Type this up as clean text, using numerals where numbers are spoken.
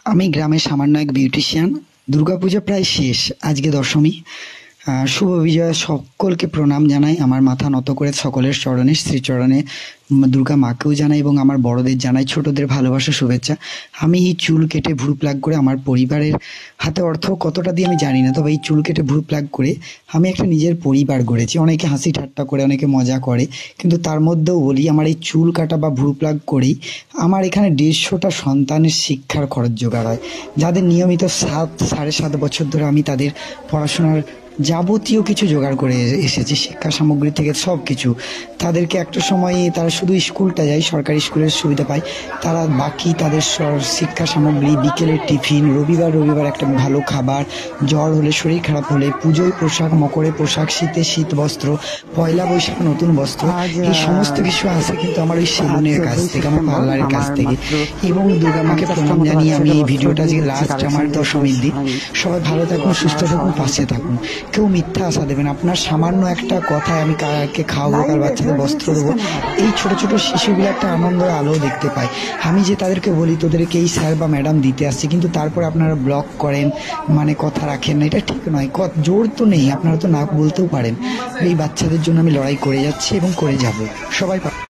আমি গ্রামের সামান্য এক বিউটিশিয়ান। দুর্গাপূজা প্রায় শেষ, আজকে দশমী। শুভ বিজয়া, সকলকে প্রণাম জানাই, আমার মাথা নত করে সকলের চরণে, শ্রীচরণে দুর্গা মাকেও জানাই এবং আমার বড়দের জানাই, ছোটদের ভালোবাসা শুভেচ্ছা। আমি এই চুল কেটে ভ্রু প্লাগ করে আমার পরিবারের হাতে অর্থ কতটা দিয়ে আমি জানি না, তবে এই চুল কেটে ভ্রু প্লাগ করে আমি একটা নিজের পরিবার গড়েছি। অনেকে হাসি ঠাট্টা করে, অনেকে মজা করে, কিন্তু তার মধ্যেও বলি আমার এই চুল কাটা বা ভ্রু প্লাগ করেই আমার এখানে 150টা সন্তানের শিক্ষার খরচ জোগাড় হয়, যাদের নিয়মিত 7-7.5 বছর ধরে আমি তাদের পড়াশোনার যাবতীয় কিছু জোগাড় করে এসেছি, শিক্ষা সামগ্রী থেকে সব কিছু। তাদেরকে একটা সময় তারা শুধু স্কুলটা যায়, সরকারি স্কুলের সুবিধা পায়, তারা বাকি তাদের শিক্ষা সামগ্রী, বিকেলের টিফিন, রবিবার একটা ভালো খাবার, জ্বর হলে, শরীর খারাপ হলে, পুজোয় পোশাক, মকরে পোশাক, শীতে শীত বস্ত্র, পয়লা বৈশাখ নতুন বস্ত্র, এই সমস্ত কিছু আসে কিন্তু আমার ওই সেলুনের কাছ থেকে, আমার পার্লারের কাছ থেকে। এবং দুর্গা মাকে প্রণাম জানিয়ে আমি এই ভিডিওটা আজকে লাস্ট, আমার দশমীর দিন। সবাই ভালো থাকুন, সুস্থ থাকুন, পাশে থাকুন। কেউ মিথ্যা আশা দেবেন। আপনার সামান্য একটা কথায় আমি কারকে খাওয়াবো, কার বাচ্চাকে বস্ত্র দেবো, এই ছোট ছোট শিশুগুলো একটা আনন্দের আলো দেখতে পায়। আমি যে তাদেরকে বলি তোদেরকে এই স্যার বা ম্যাডাম দিতে আসছে, কিন্তু তারপর আপনারা ব্লক করেন, মানে কথা রাখেন না, এটা ঠিক নয়। জোর তো নেই, আপনারা তো না বলতেও পারেন। এই বাচ্চাদের জন্য আমি লড়াই করে যাচ্ছি এবং করে যাব। সবাই